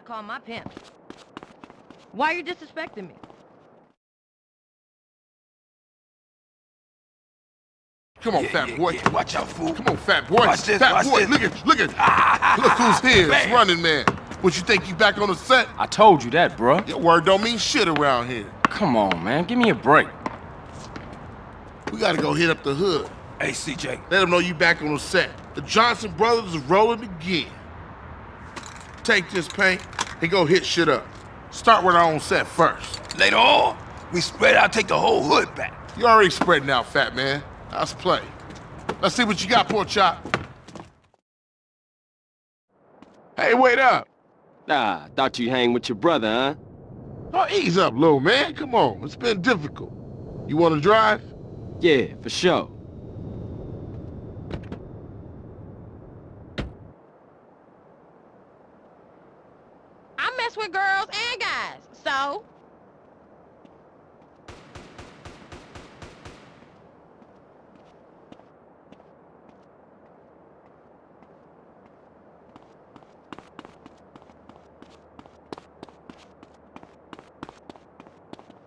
call my pimp. Why are you disrespecting me? Come on, fat boy. Yeah. Watch out, fool. Come on, fat boy. Watch this, fat watch boy, this. look at. Look who's here. It's Running Man. What, you think you back on the set? I told you that, bruh. Your word don't mean shit around here. Come on, man. Give me a break. We gotta go hit up the hood. Hey, CJ. Let them know you back on the set. The Johnson brothers is rolling again. Take this paint and go hit shit up. Start with our own set first. Later on, we spread out, take the whole hood back. You already spreading out, fat man. Let's play. Let's see what you got, Pork Chop. Hey, wait up. Ah, thought you hang with your brother, huh? Oh, ease up, little man. Come on. It's been difficult. You want to drive? Yeah, for sure. I mess with girls and guys, so...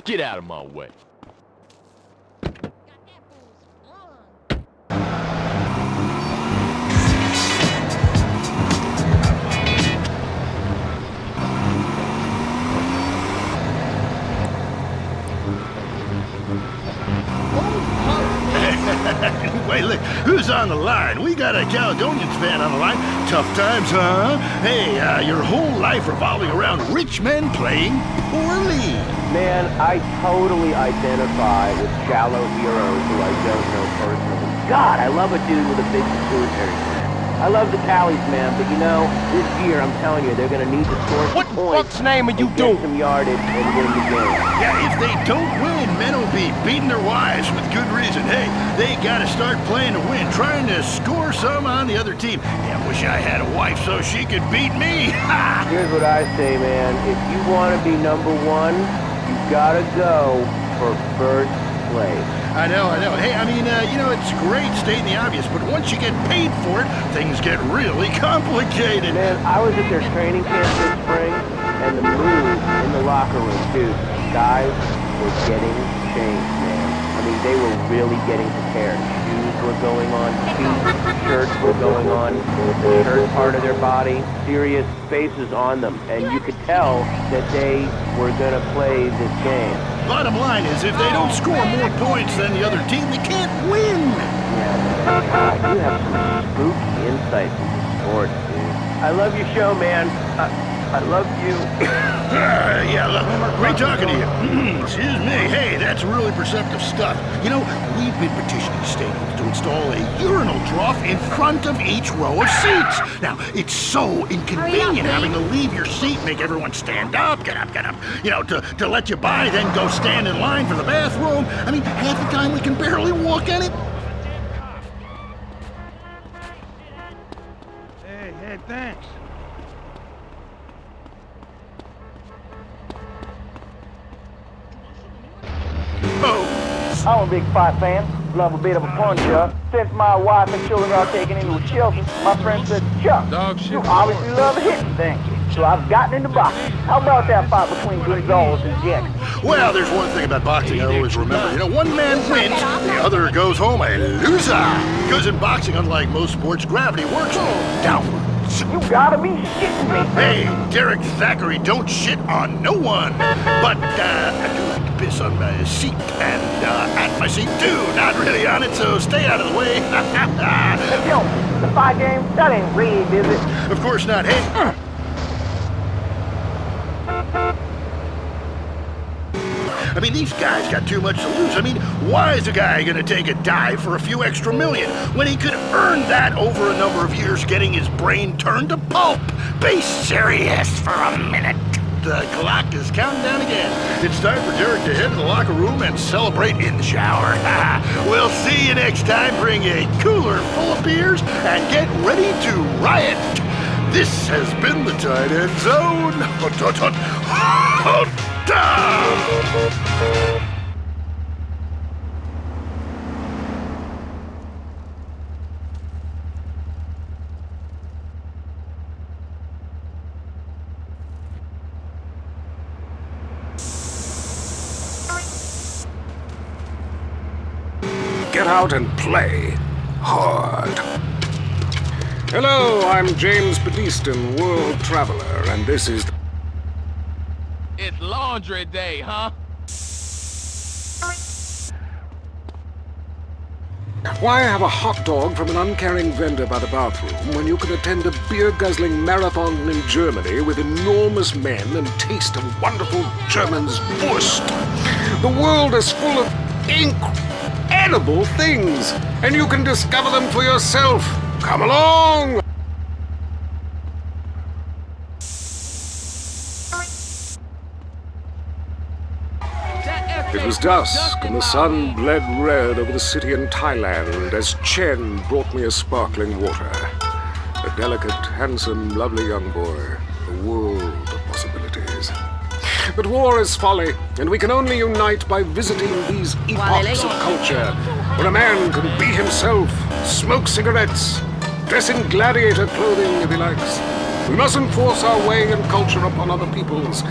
Get out of my way. Wait, look, who's on the line? We got a Caledonians fan on the line. Tough times, huh? Hey, your whole life revolving around rich men playing poorly. Man, I totally identify with shallow heroes who I don't know personally. God, I love a dude with a big pituitary gland. I love the tallies, man, but you know, this year, I'm telling you, they're gonna need to score some points. What the fuck's name are you get doing? some yardage and win the game. Yeah, if they don't win, men will be beating their wives with good reason. Hey, they gotta start playing to win, trying to score some on the other team. Yeah, I wish I had a wife so she could beat me. Here's what I say, man. If you want to be number one, you gotta go for first place. I know. Hey, I mean, you know, it's great stating the obvious, but once you get paid for it, things get really complicated. Man, I was at their training camp this spring, and the mood in the locker room, too. Guys were getting changed, man. I mean, they were really getting prepared. Shoes were going on, feet, shirts were going on, the shirt part of their body, serious faces on them, and you could tell that they were gonna play this game. Bottom line is, if they don't score more points than the other team, they can't win. Yeah, God, you have some spooky insights into sports, dude. I love your show, man. I love you. Great talking to you. Excuse me. Hey, that's really perceptive stuff. You know, we've been petitioning stadiums to install a urinal trough in front of each row of seats. Now, it's so inconvenient having to leave your seat, make everyone stand up, get up. You know, to let you by, then go stand in line for the bathroom. I mean, half the time we can barely walk in it. Hey, thanks. I'm a big fight fan. Love a bit of a punch-up. Since my wife and children got taken into a shelter, my friend said, Chuck, you obviously love hitting things. So I've gotten into boxing. How about that fight between Gonzalez and Jackson? Well, there's one thing about boxing I always remember. You know, one man wins, the other goes home a loser. Because in boxing, unlike most sports, gravity works downwards. You gotta be shitting me. Hey, Derek Zachary, don't shit on no one. But I do like to piss on my seat and at my seat too. Not really on it, so stay out of the way. Hey, Bill, the fight game, that ain't rigged, is it? Of course not. Hey. I mean, these guys got too much to lose. I mean, why is a guy gonna take a dive for a few extra million when he could earn that over a number of years getting his brain turned to pulp? Be serious for a minute. The clock is counting down again. It's time for Derek to head to the locker room and celebrate in the shower. We'll see you next time. Bring a cooler full of beers and get ready to riot. This has been the Tight End Zone. get out and play hard. Hello, I'm James Badiston, world traveler, and this is... It's laundry day, huh? Why have a hot dog from an uncaring vendor by the bathroom when you can attend a beer-guzzling marathon in Germany with enormous men and taste a wonderful German's Wurst? The world is full of incredible things, and you can discover them for yourself. Come along! It was dusk, and the sun bled red over the city in Thailand as Chen brought me a sparkling water. A delicate, handsome, lovely young boy. A world of possibilities. But war is folly, and we can only unite by visiting these epochs of culture, where a man can be himself, smoke cigarettes, dress in gladiator clothing if he likes. We mustn't force our way and culture upon other peoples.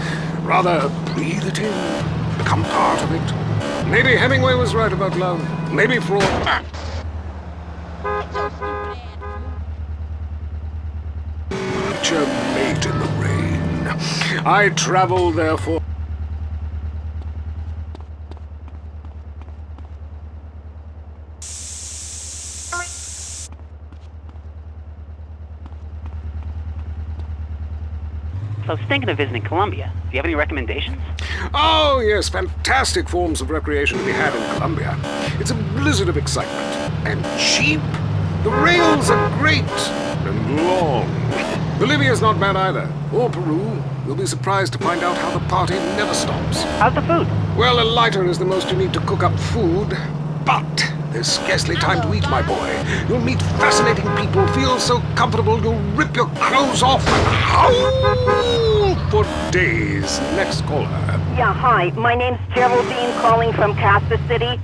Rather, breathe it in. Become part of it. Maybe Hemingway was right about love. Maybe Freud. Nature made in the rain. I travel, therefore. So I was thinking of visiting Colombia. Do you have any recommendations? Oh, yes, fantastic forms of recreation to be had in Colombia. It's a blizzard of excitement. And cheap. The rails are great. And long. Bolivia's not bad either. Or Peru. You'll be surprised to find out how the party never stops. How's the food? Well, a lighter is the most you need to cook up food. But there's scarcely time to eat, my boy. You'll meet fascinating people, feel so comfortable you'll rip your clothes off and howl for days. Next caller. Yeah, hi. My name's Geraldine, calling from Casta City.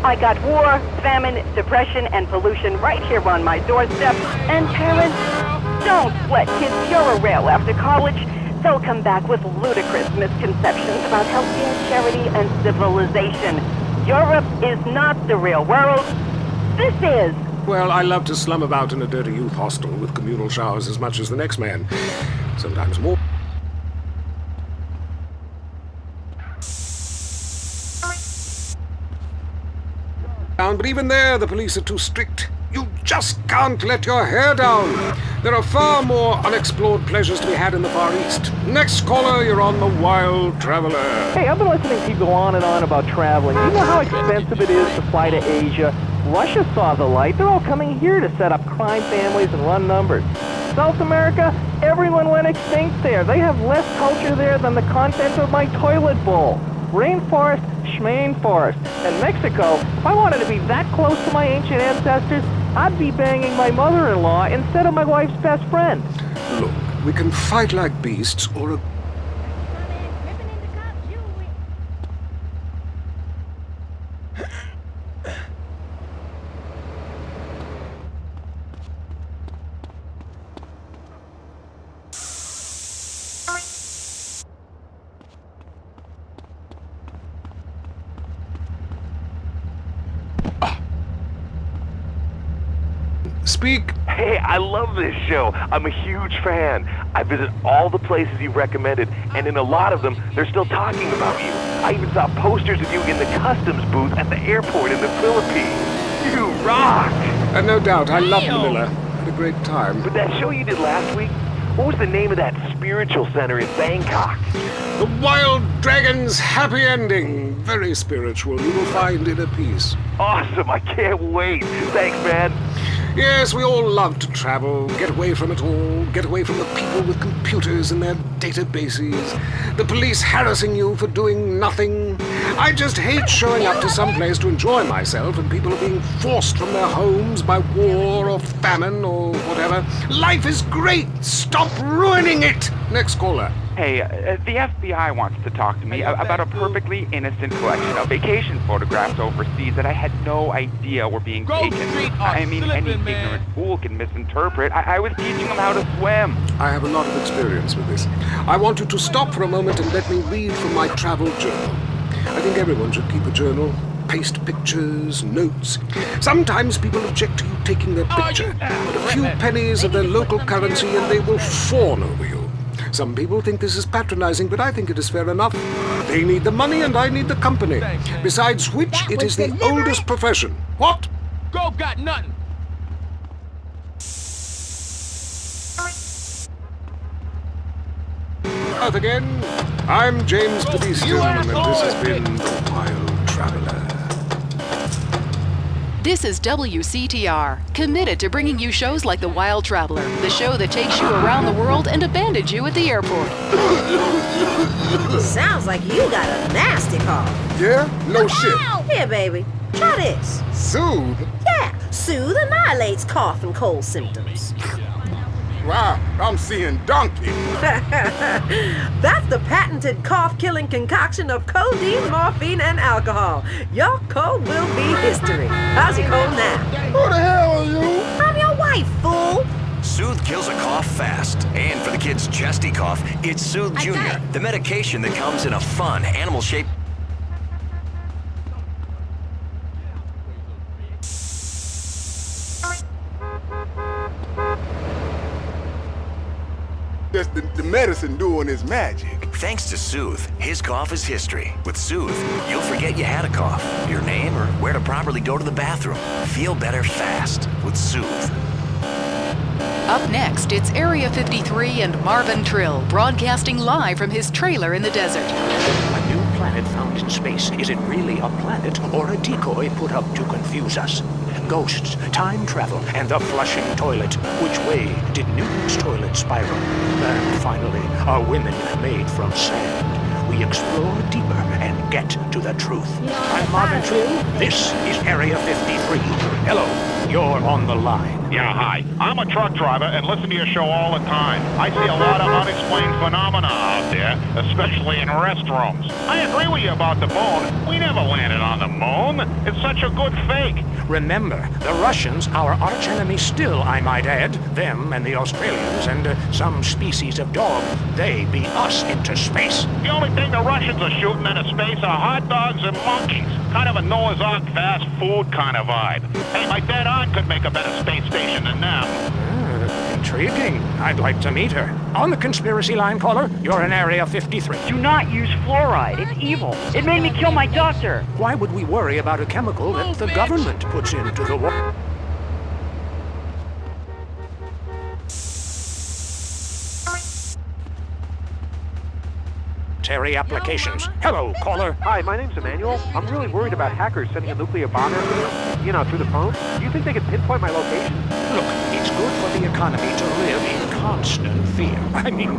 I got war, famine, depression, and pollution right here on my doorstep. And parents, don't let kids Euro-rail after college. They'll come back with ludicrous misconceptions about healthcare, charity, and civilization. Europe is not the real world. This is. Well, I love to slum about in a dirty youth hostel with communal showers as much as the next man. Sometimes more. But even there, the police are too strict. You just can't let your hair down. There are far more unexplored pleasures to be had in the Far East. Next caller, you're on the Wild Traveler. Hey, I've been listening to you go on and on about traveling. You know how expensive it is to fly to Asia? Russia saw the light. They're all coming here to set up crime families and run numbers. South America, everyone went extinct there. They have less culture there than the contents of my toilet bowl. Rainforest, schmain forest. And Mexico, if I wanted to be that close to my ancient ancestors, I'd be banging my mother-in-law instead of my wife's best friend. Look, we can fight like beasts or... Speak. Hey, I love this show. I'm a huge fan. I visit all the places you recommended, and in a lot of them, they're still talking about you. I even saw posters of you in the customs booth at the airport in the Philippines. You rock! No doubt, I love Manila. Had a great time. But that show you did last week, what was the name of that spiritual center in Bangkok? The Wild Dragon's Happy Ending. Very spiritual. You will find inner peace. Awesome, I can't wait. Thanks, man. Yes, we all love to travel, get away from it all, get away from the people with computers and their databases, the police harassing you for doing nothing. I just hate showing up to some place to enjoy myself and people are being forced from their homes by war or famine or whatever. Life is great! Stop ruining it! Next caller. Hey, the FBI wants to talk to me about a perfectly innocent collection of vacation photographs overseas that I had no idea were being taken. I mean, any ignorant fool can misinterpret. I was teaching them how to swim. I have a lot of experience with this. I want you to stop for a moment and let me read from my travel journal. I think everyone should keep a journal. Paste pictures, notes. Sometimes people object to you taking their picture, but a few pennies of their local currency and they will fawn over you. Some people think this is patronizing, but I think it is fair enough. They need the money and I need the company. Besides which, it is the oldest profession. What? Go got nothing. Earth again. I'm James Badiston, and this has been The Wild Traveler. This is WCTR, committed to bringing you shows like The Wild Traveler, the show that takes you around the world and abandons you at the airport. Sounds like you got a nasty cough. Yeah? No shit. Here, baby. Try this. Soothe? Yeah, Soothe annihilates cough and cold symptoms. Wow, I'm seeing donkey. That's the patented cough-killing concoction of codeine, morphine, and alcohol. Your cold will be history. How's your cold now? Who the hell are you? I'm your wife, fool. Soothe kills a cough fast. And for the kid's chesty cough, it's Soothe Jr., the medication that comes in a fun, animal-shaped... Just the medicine doing its magic. Thanks to Soothe, his cough is history. With Soothe, you'll forget you had a cough, your name, or where to properly go to the bathroom. Feel better fast with Soothe. Up next, it's Area 53 and Marvin Trill, broadcasting live from his trailer in the desert. A new planet found in space. Is it really a planet or a decoy put up to confuse us? Ghosts, time travel, and the flushing toilet. Which way did Newton's toilet spiral? And finally, are women made from sand? We explore deeper and get to the truth. I'm Marvin Trill. This is Area 53. Hello, you're on the line. Yeah, hi. I'm a truck driver and listen to your show all the time. I see a lot of unexplained phenomena out there, especially in restrooms. I agree with you about the moon. We never landed on the moon. It's such a good fake. Remember, the Russians, our archenemy still, I might add, them and the Australians and some species of dog, they beat us into space. The only thing the Russians are shooting into space are hot dogs and monkeys. Kind of a Noah's Ark fast food kind of vibe. Hey, my dead aunt could make a better space station than them. Intriguing. I'd like to meet her. On the conspiracy line, caller, you're in Area 53. Do not use fluoride. It's evil. It made me kill my doctor. Why would we worry about a chemical that the government puts into the water? Applications. Hello, caller. Hi, my name's Emmanuel. I'm really worried about hackers sending a nuclear bomb through the phone. Do you think they can pinpoint my location? Look, it's good for the economy to live in constant fear. I mean,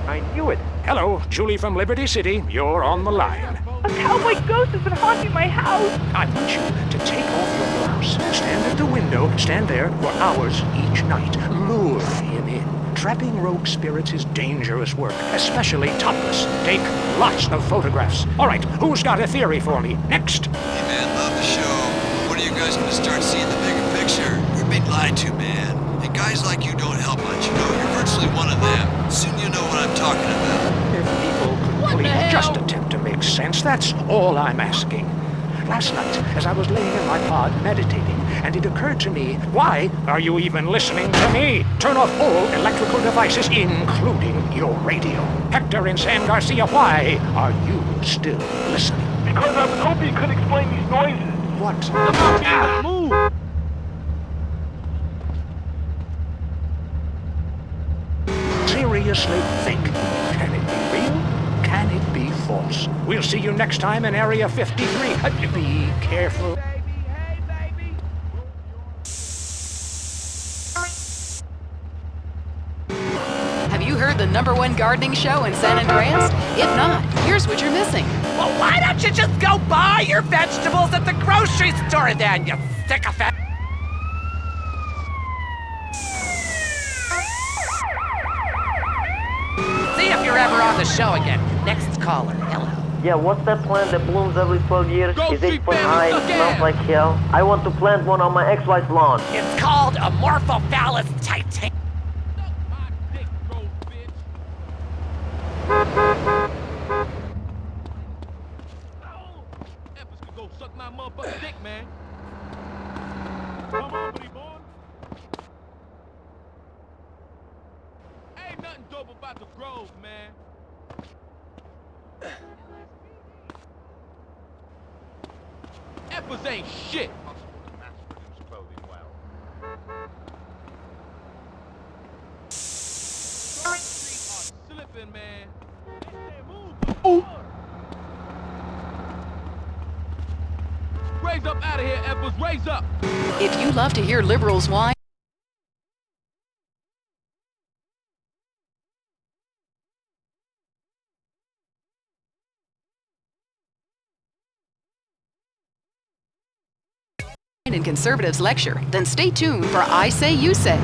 I knew it. Hello, Julie from Liberty City. You're on the line. A cowboy ghost has been haunting my house. I want you to take off your blouse. Stand at the window. Stand there for hours each night. Lure him in. Trapping rogue spirits is dangerous work, especially topless. Take lots of photographs. All right, who's got a theory for me? Next. Hey, man, love the show. When are you guys going to start seeing the bigger picture? You're being lied to, man. And guys like you don't help much. You know, you're virtually one of them. Soon you know what I'm talking about. If people could please just attempt to make sense, that's all I'm asking. Last night, as I was laying in my pod meditating, and it occurred to me, why are you even listening to me? Turn off all electrical devices, including your radio. Hector in San Garcia, why are you still listening? Because I was hoping you could explain these noises. What? The monkey move. Seriously think. Can it be real? Can it be false? We'll see you next time in Area 53. Be careful. Have you heard the #1 gardening show in San Andreas? If not, here's what you're missing. Well, why don't you just go buy your vegetables at the grocery store then, you sycophant? you're ever on the show again. Next caller, hello. Yeah, what's that plant that blooms every 12 years? Is 8 foot high and smells like hell? I want to plant one on my ex-wife's lawn. It's called Amorphophallus titan. Suck my motherfucking dick, man. Come on, buddy boy. Ain't nothing dope about the Grove, man. Effers ain't shit. Slipping, man. Ooh. Raise up out of here, Effers. Raise up. If you love to hear liberals whine, and conservatives lecture, then stay tuned for I Say You Say.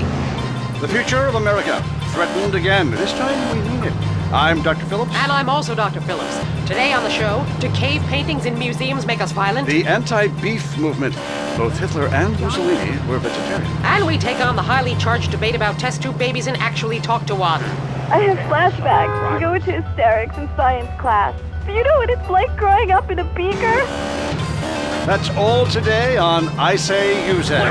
The future of America, threatened again. This time we mean it. I'm Dr. Phillips. And I'm also Dr. Phillips. Today on the show, do cave paintings in museums make us violent? The anti-beef movement. Both Hitler and Mussolini were vegetarian. And we take on the highly charged debate about test tube babies and actually talk to one. I have flashbacks. We go into hysterics in science class. Do you know what it's like growing up in a beaker? That's all today on I Say You Say.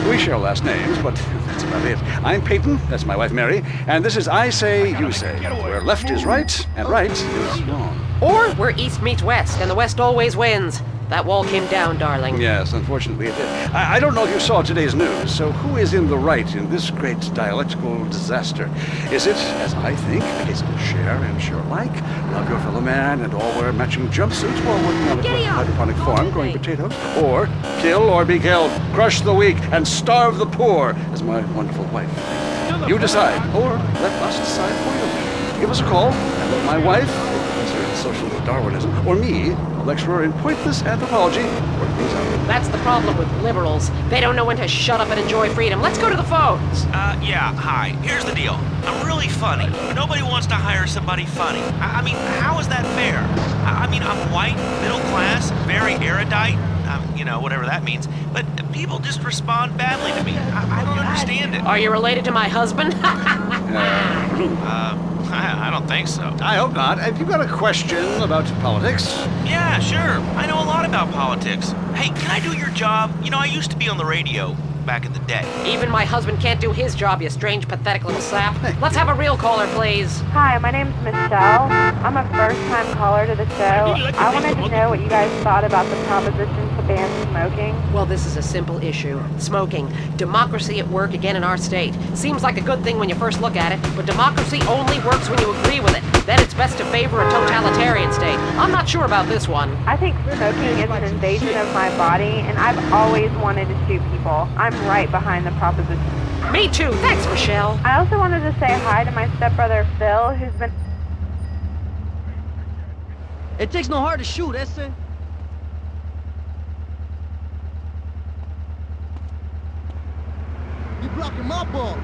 We share last names, but that's about it. I'm Peyton, that's my wife Mary, and this is I Say You Say, where left is right and right is wrong. Or where east meets west, and the west always wins. That wall came down, darling. Yes, unfortunately it did. I don't know if you saw today's news, so who is in the right in this great dialectical disaster? Is it, as I think, a case of share and share alike, love your fellow man and all wear matching jumpsuits while working on a hydroponic farm growing potatoes? Or kill or be killed, crush the weak, and starve the poor, as my wonderful wife. You decide, or let us decide for you. Give us a call, and let my wife, social Darwinism, or me, a lecturer in pointless anthropology, work things out. That's the problem with liberals. They don't know when to shut up and enjoy freedom. Let's go to the phones. Yeah, hi. Here's the deal. I'm really funny. Nobody wants to hire somebody funny. I mean, how is that fair? I mean, I'm white, middle class, very erudite, you know, whatever that means, but people just respond badly to me. I don't understand it. Are you related to my husband? I don't think so. I hope not. Have you got a question about politics? Yeah, sure. I know a lot about politics. Hey, can I do your job? You know, I used to be on the radio back in the day. Even my husband can't do his job, you strange, pathetic little sap. Let's have a real caller, please. Hi, my name's Michelle. I'm a first-time caller to the show. I wanted to know what you guys thought about the proposition to ban smoking. Well, this is a simple issue. Smoking. Democracy at work again in our state. Seems like a good thing when you first look at it, but democracy only works when you agree with it. Then it's best to favor a totalitarian state. I'm not sure about this one. I think smoking is an invasion of my body, and I've always wanted to shoot people. I'm right behind the proposition. Me too. Thanks, Michelle. I also wanted to say hi to my stepbrother, Phil, who's been... It takes no heart to shoot, that's it. You blocking my ball.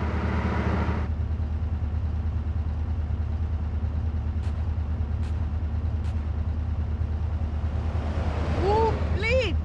Ooh, bleed.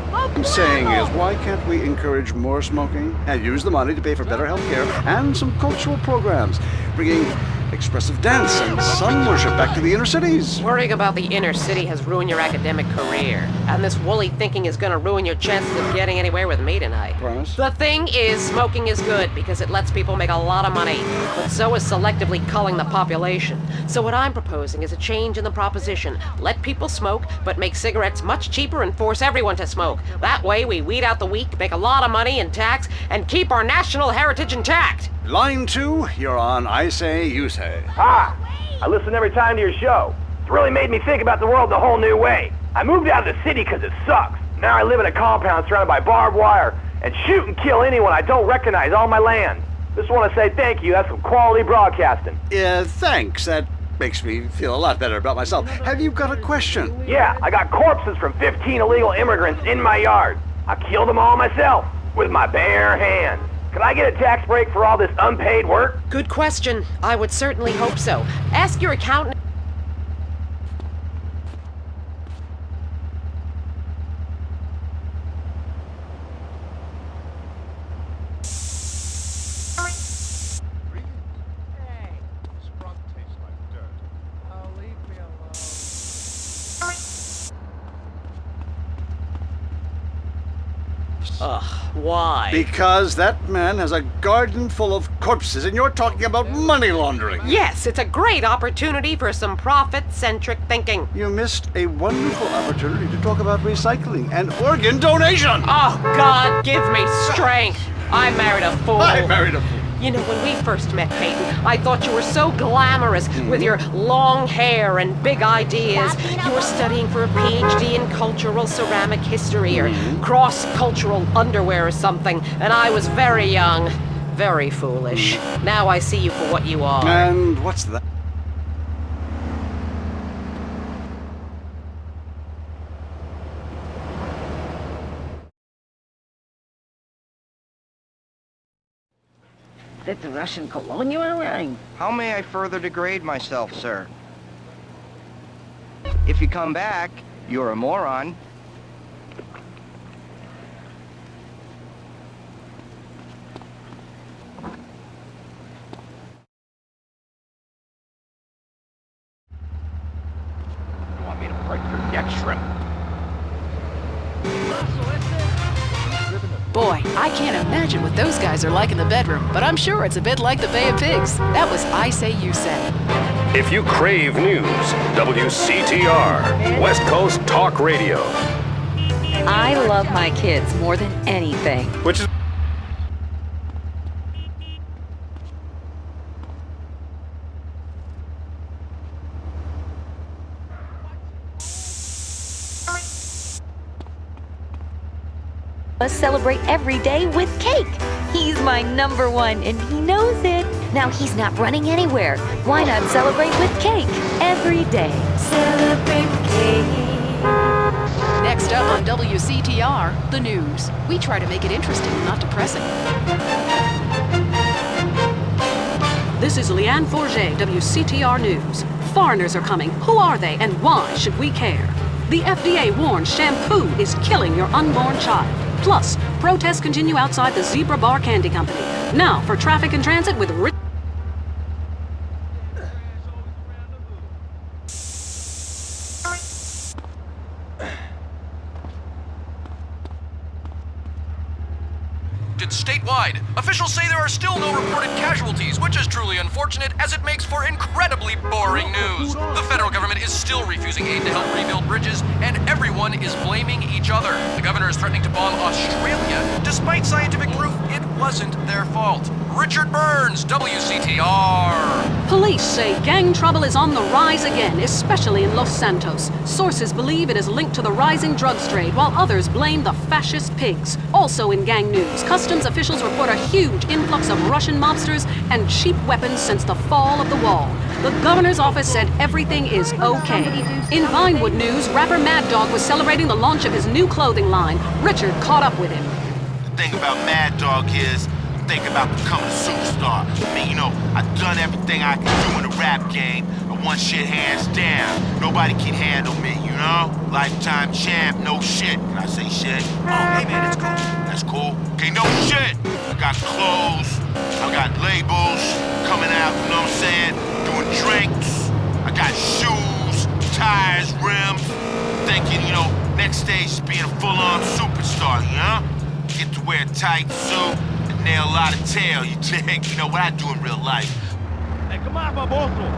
What I'm saying is, why can't we encourage more smoking and use the money to pay for better health care and some cultural programs, bringing expressive dance and sun worship back to the inner cities? Worrying about the inner city has ruined your academic career, and this woolly thinking is gonna ruin your chances of getting anywhere with me tonight. Promise? The thing is, smoking is good because it lets people make a lot of money, but so is selectively culling the population. So what I'm proposing is a change in the proposition. Let people smoke, but make cigarettes much cheaper and force everyone to smoke. That way we weed out the weak, make a lot of money in tax, and keep our national heritage intact. Line 2, you're on I Say You Say. Hi! I listen every time to your show. It's really made me think about the world in a whole new way. I moved out of the city because it sucks. Now I live in a compound surrounded by barbed wire and shoot and kill anyone I don't recognize on my land. Just want to say thank you. That's some quality broadcasting. Thanks. That makes me feel a lot better about myself. Have you got a question? Yeah, I got corpses from 15 illegal immigrants in my yard. I killed them all myself with my bare hands. Can I get a tax break for all this unpaid work? Good question. I would certainly hope so. Ask your accountant. Why? Because that man has a garden full of corpses and you're talking about money laundering. Yes, it's a great opportunity for some profit-centric thinking. You missed a wonderful opportunity to talk about recycling and organ donation. Oh, God, give me strength. I married a fool. I married a fool. You know, when we first met, Peyton, I thought you were so glamorous with your long hair and big ideas. You were studying for a PhD in cultural ceramic history or cross-cultural underwear or something, and I was very young, very foolish. Now I see you for what you are. And what's that? That's the Russian cologne you are wearing. How may I further degrade myself, sir? If you come back, you're a moron. You want me to break your neck, shrimp? Boy, I can't imagine what those guys are like in the bedroom, but I'm sure it's a bit like the Bay of Pigs. That was I Say You Say. If you crave news, WCTR, West Coast Talk Radio. I love my kids more than anything. Which is Let's celebrate every day with cake. He's my number one, and he knows it. Now he's not running anywhere. Why not celebrate with cake every day? Celebrate with cake. Next up on WCTR, the news. We try to make it interesting, not depressing. This is Leanne Forget, WCTR News. Foreigners are coming. Who are they, and why should we care? The FDA warns shampoo is killing your unborn child. Plus, protests continue outside the Zebra Bar Candy Company. Now for traffic and transit with Rich. Statewide, officials say there are still no reported casualties, which is truly unfortunate as it makes for incredibly boring news. The federal government is still refusing aid to help rebuild bridges, and everyone is blaming each other. The governor is threatening to bomb Australia, despite scientific proof it wasn't their fault. Richard Burns, WCTR. Police say gang trouble is on the rise again, especially in Los Santos. Sources believe it is linked to the rising drugs trade, while others blame the fascist pigs. Also in gang news, customs officials report a huge influx of Russian mobsters and cheap weapons since the fall of the wall. The governor's office said everything is okay. In Vinewood news, rapper Mad Dog was celebrating the launch of his new clothing line. Richard caught up with him. The thing about Mad Dog is, thinking about becoming a superstar. I mean, you know, I've done everything I can do in the rap game. I won shit hands down. Nobody can handle me, you know? Lifetime champ, no shit. Can I say shit? Oh, hey man, it's cool. That's cool. Okay, no shit. I got clothes. I got labels coming out, you know what I'm saying? Doing drinks. I got shoes, tires, rims. Thinking, you know, next stage is being a full-on superstar, you know? Get to wear a tight suit. Nail a lot of tail, you dig? You know what I do in real life. Hey, come on, baboso.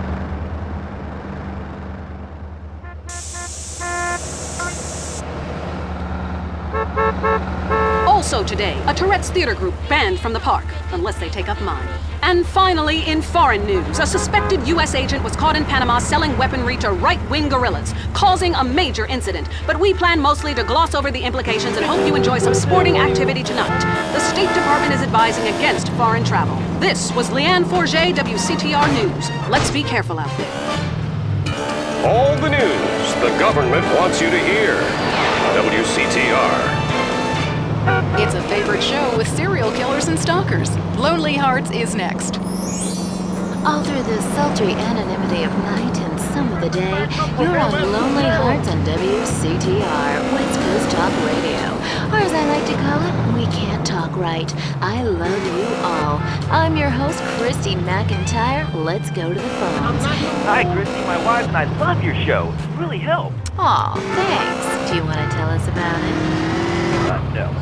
Also today, a Tourette's theater group banned from the park, unless they take up mine. And finally, in foreign news, a suspected U.S. agent was caught in Panama selling weaponry to right-wing guerrillas, causing a major incident. But we plan mostly to gloss over the implications and hope you enjoy some sporting activity tonight. The State Department is advising against foreign travel. This was Leanne Forget, WCTR News. Let's be careful out there. All the news the government wants you to hear. WCTR. It's a favorite show with serial killers and stalkers. Lonely Hearts is next. All through the sultry anonymity of night and some of the day, you're on Lonely Hearts on WCTR, West Coast Talk Radio. Or as I like to call it, We Can't Talk Right. I love you all. I'm your host, Christy McIntyre. Let's go to the phones. Hi, Christy. My wife and I love your show. It really helped. Aw, thanks. Do you want to tell us about it? No.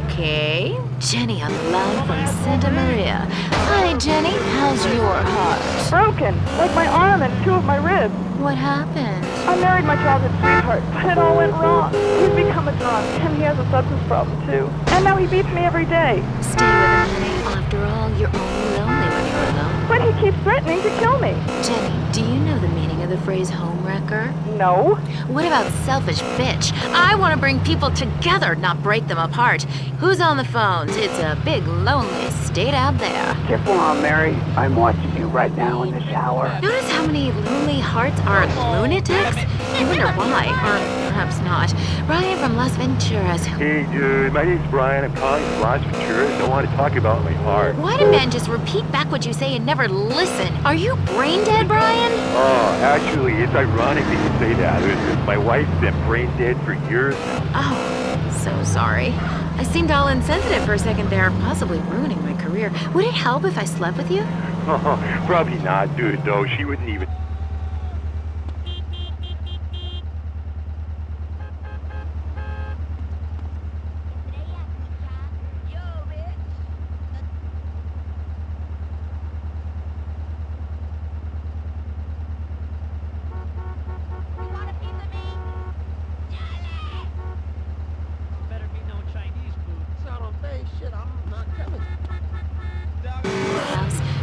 Okay. Jenny on the line from Santa Maria. Hi, Jenny. How's your heart? Broken, like my arm and two of my ribs. What happened? I married my childhood sweetheart, but it all went wrong. He's become a drunk, and he has a substance problem, too. And now he beats me every day. Stay with him, honey. After all, you're only lonely when you're alone. But he keeps threatening to kill me. Jenny, do you know the meaning of the phrase homewrecker? No. What about selfish bitch? I want to bring people together, not break them apart. Who's on the phones? It's a big, lonely state out there. Careful, Aunt Mary. I'm watching you right now in the shower. Notice how many lonely hearts are lunatics? I wonder why, or perhaps not. Brian from Las Venturas. Hey, dude. My name's Brian. I'm calling from Las Venturas. I want to talk about my heart. Why do men just repeat back what you say and never listen? Are you brain dead, Brian? Oh, actually, it's ironic that you say that. My wife's been brain dead for years now. Oh, so sorry. I seemed all insensitive for a second there, possibly ruining my career. Would it help if I slept with you? Oh, probably not, dude, though. She wouldn't even...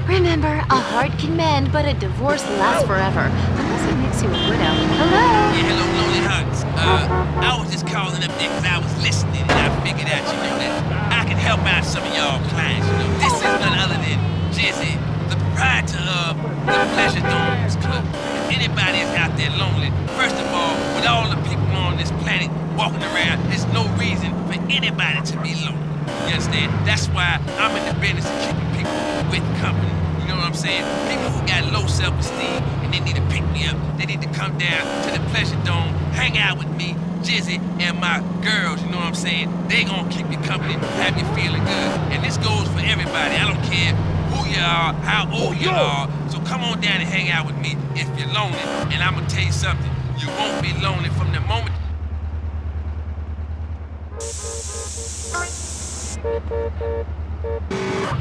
Remember, a heart can mend, but a divorce lasts forever. Unless it makes you a widow. Hello? Yeah, hello, Lonely Hearts. I was just calling up there because I was listening and I figured out, you know, that I can help out some of y'all clients. You know, this is none other than Jizzy, the proprietor of the Pleasure Domes Club. If anybody is out there lonely, first of all, with all the people on this planet walking around, there's no reason for anybody to be lonely. You understand? That's why I'm in the business of keeping people with company. You know what I'm saying? People who got low self-esteem and they need to pick me up. They need to come down to the Pleasure Dome, hang out with me, Jizzy, and my girls. You know what I'm saying? They gonna keep you company, have you feeling good. And this goes for everybody. I don't care who you are, how old you are. So come on down and hang out with me if you're lonely. And I'm gonna tell you something. You won't be lonely from the moment.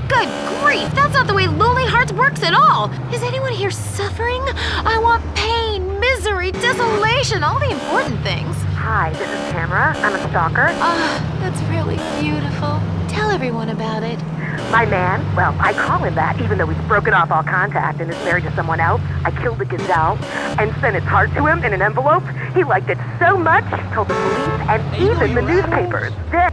Good grief! That's not the way Lonely Hearts works at all! Is anyone here suffering? I want pain, misery, desolation, all the important things. Hi, this is Tamara. I'm a stalker. Ah, that's really beautiful. Tell everyone about it. My man, well, I call him that, even though he's broken off all contact and is married to someone else. I killed the gazelle and sent its heart to him in an envelope. He liked it so much, he told the police and even the newspapers. Then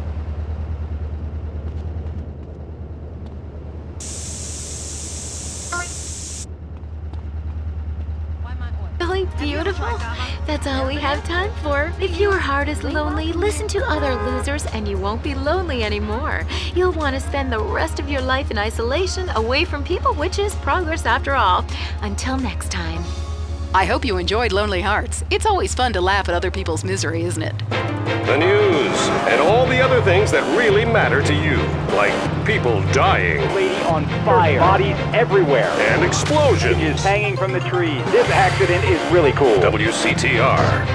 Really beautiful? That's all we have time for. If your heart is lonely, listen to other losers and you won't be lonely anymore. You'll want to spend the rest of your life in isolation, away from people, which is progress after all. Until next time. I hope you enjoyed Lonely Hearts. It's always fun to laugh at other people's misery, isn't it? The news and all the other things that really matter to you, like people dying. Lady on fire. Bodies everywhere. And explosions. Is hanging from the trees. This accident is really cool. WCTR.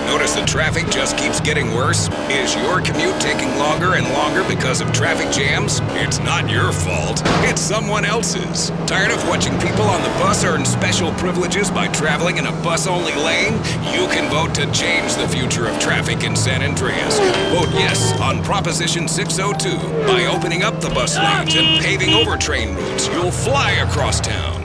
Notice the traffic just keeps getting worse? Is your commute taking longer and longer because of traffic jams? It's not your fault. It's someone else's. Tired of watching people on the bus earn special privileges by traveling in a bus-only lane? You can vote to change the future of traffic in San Andreas. Vote yes on Proposition 602. By opening up the bus lanes and paving over train routes, you'll fly across town.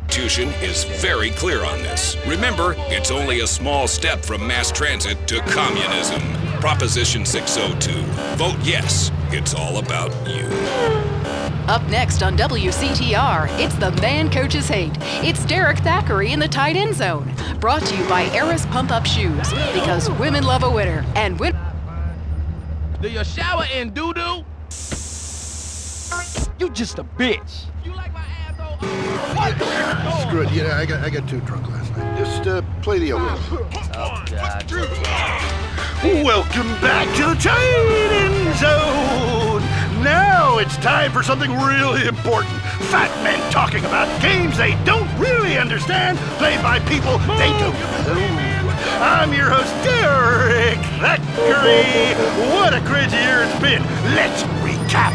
The Constitution is very clear on this. Remember, it's only a small step from mass transit to communism. Proposition 602. Vote yes. It's all about you. Up next on WCTR, it's the Man Coaches Hate. It's Derek Thackeray in the tight end zone. Brought to you by Eris Pump Up Shoes. Because women love a winner. And Do you shower in doo-doo? You just a bitch. You like my asshole? Screw it. I got too drunk last night. Just play the old one. Oh, God. Welcome back to the tight end zone. Now it's time for something really important. Fat men talking about games they don't really understand, played by people they don't know. I'm your host, Derek Thackeray. What a crazy year it's been. Let's recap.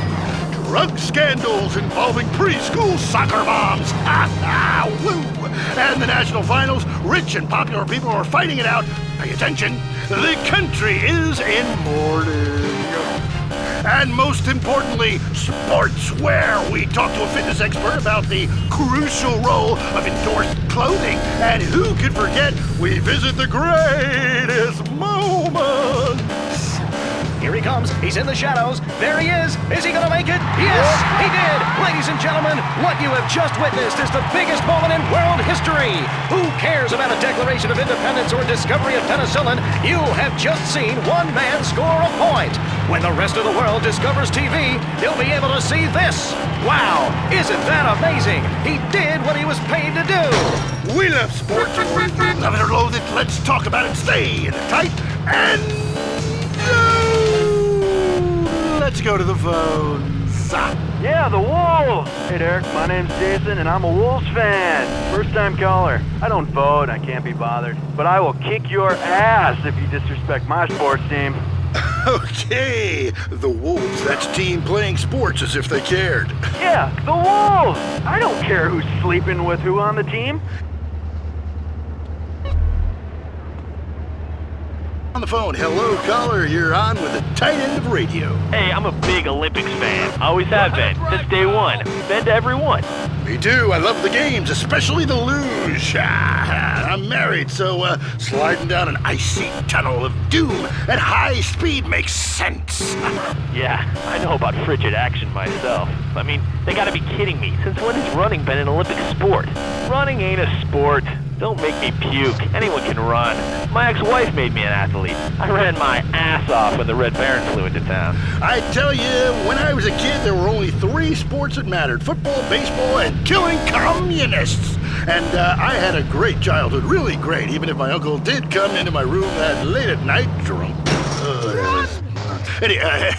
Drug scandals involving preschool soccer moms. Ha ha! Woo! And the national finals, rich and popular people are fighting it out. Pay attention. The country is in mourning. And most importantly, sports, where we talk to a fitness expert about the crucial role of endorsed clothing. And who could forget, we visit the greatest moments. Here he comes. He's in the shadows. There he is. Is he going to make it? Yes, he did. Ladies and gentlemen, what you have just witnessed is the biggest moment in world history. Who cares about a Declaration of Independence or discovery of penicillin? You have just seen one man score a point. When the rest of the world discovers TV, they'll be able to see this. Wow, isn't that amazing? He did what he was paid to do. We love sports. Love it or loathe it, let's talk about it. Stay in the tight and... let's go to the phones. Yeah, the Wolves! Hey, Derek, my name's Jason, and I'm a Wolves fan. First-time caller. I don't vote, I can't be bothered. But I will kick your ass if you disrespect my sports team. Okay, the Wolves, that's team playing sports as if they cared. Yeah, the Wolves! I don't care who's sleeping with who on the team. On the phone, hello caller, you're on with the tight end of radio. Hey, I'm a big Olympics fan. Always have been, since day one. Been to every one. Me too, I love the games, especially the luge. I'm married, so sliding down an icy tunnel of doom at high speed makes sense. Yeah, I know about frigid action myself. I mean, they gotta be kidding me. Since when has running been an Olympic sport? Running ain't a sport. Don't make me puke. Anyone can run. My ex-wife made me an athlete. I ran my ass off when the Red Baron flew into town. I tell you, when I was a kid, there were only 3 sports that mattered. Football, baseball, and killing communists. And I had a great childhood, really great, even if my uncle did come into my room that late at night drunk. Anyway,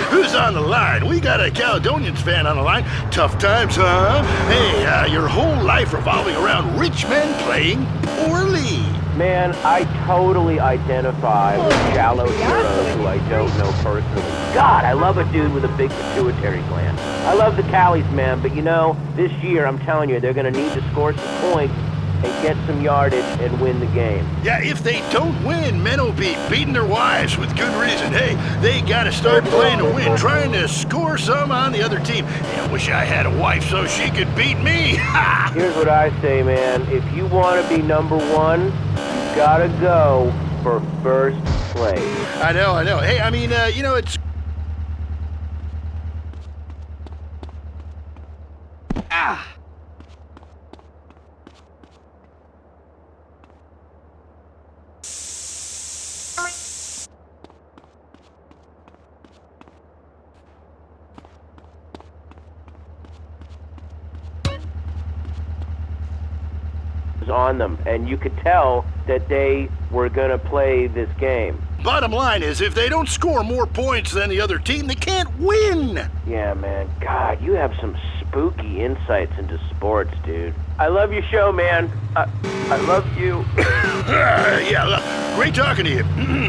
who's on the line? We got a Caledonians fan on the line. Tough times, huh? Hey, your whole life revolving around rich men playing poorly. Man, I totally identify with shallow heroes who I don't know personally. God, I love a dude with a big pituitary gland. I love the Callies, man, but you know, this year, I'm telling you, they're going to need to score some points and get some yardage and win the game. Yeah, if they don't win, men will be beating their wives with good reason. Hey, they gotta start playing to win, trying to score some on the other team. I wish I had a wife so she could beat me. Here's what I say, man. If you want to be number one, you gotta go for first place. I know. Hey, I mean, you know, it's... on them, and you could tell that they were going to play this game. Bottom line is, if they don't score more points than the other team, they can't win. Yeah, man. God, you have some spooky insights into sports, dude. I love your show, man. I love you. Yeah, look, great talking to you.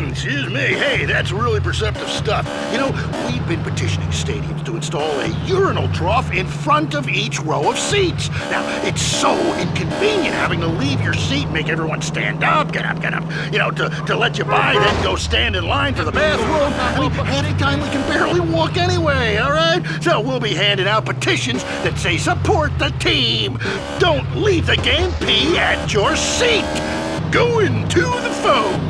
Excuse me. Hey, that's really perceptive stuff. You know, we've been petitioning stadiums to install a urinal trough in front of each row of seats. Now, it's so inconvenient having to leave your seat, make everyone stand up, get up, you know, to let you by, then go stand in line for the bathroom. I mean, half the time we can barely walk anyway, all right? So we'll be handing out petitions that say support the team. Don't leave the game, pee at your seat. Going to the phone.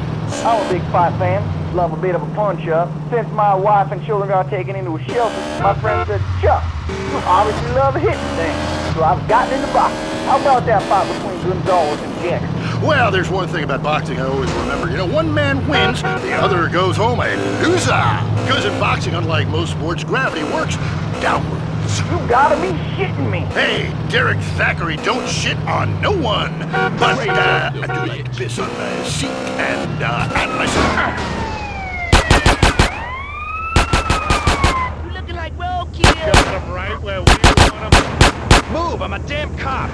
I'm a big fight fan. Love a bit of a punch-up. Since my wife and children got taken into a shelter, my friend said, Chuck, you obviously love hitting things. So I've gotten into boxing. How about that fight between Gonzalez and Jackson? Well, there's one thing about boxing I always remember. You know, one man wins, the other goes home a loser. Because in boxing, unlike most sports, gravity works downward. You gotta be shitting me. Hey, Derek Thackeray, don't shit on no one. But I do like to piss on my seat and myself. You looking like roadkill. Got them right where we want them. Move, I'm a damn cop.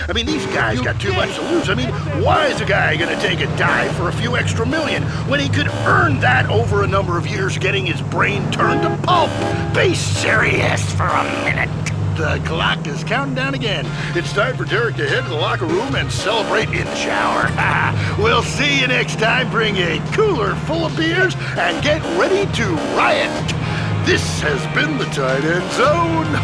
I mean, these guys got too much to lose. I mean, why is a guy gonna take a dive for a few extra million when he could earn that over a number of years getting his brain turned to pulp? Be serious for a minute. The clock is counting down again. It's time for Derek to head to the locker room and celebrate in the shower. We'll see you next time. Bring a cooler full of beers and get ready to riot. This has been the Tight End Zone.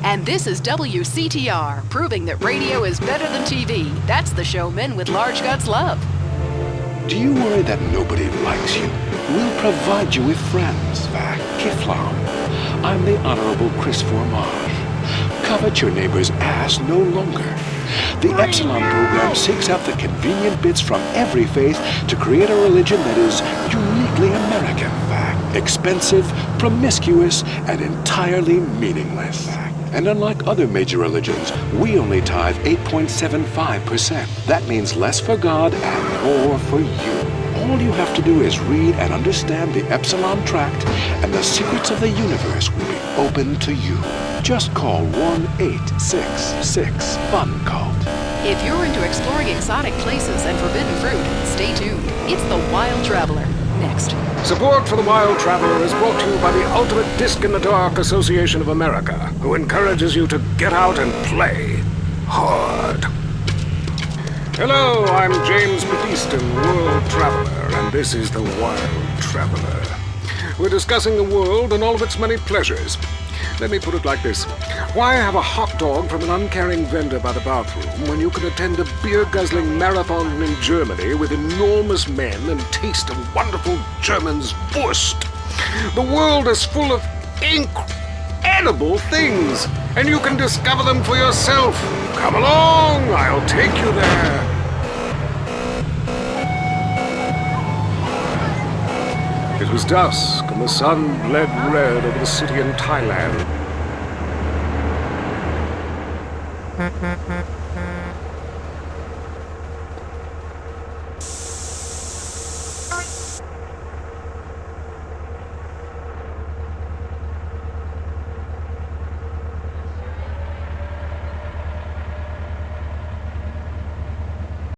And this is WCTR, proving that radio is better than TV. That's the show men with large guts love. Do you worry that nobody likes you? We'll provide you with friends. Kiflam. I'm the Honorable Chris Formage. Covet your neighbor's ass no longer. The Epsilon program seeks out the convenient bits from every faith to create a religion that is uniquely American. Expensive, promiscuous, and entirely meaningless. And unlike other major religions, we only tithe 8.75%. That means less for God and more for you. All you have to do is read and understand the Epsilon Tract, and the secrets of the universe will be open to you. Just call 1-866-FUN-CULT. If you're into exploring exotic places and forbidden fruit, stay tuned. It's The Wild Traveler. Next. Support for The Wild Traveler is brought to you by the Ultimate Disc in the Dark Association of America, who encourages you to get out and play hard. Hello, I'm James Batiston, World Traveler, and this is The Wild Traveler. We're discussing the world and all of its many pleasures. Let me put it like this. Why have a hot dog from an uncaring vendor by the bathroom when you can attend a beer-guzzling marathon in Germany with enormous men and taste a wonderful German's Wurst? The world is full of incredible things, and you can discover them for yourself. Come along, I'll take you there. It was dusk, and the sun bled red over the city in Thailand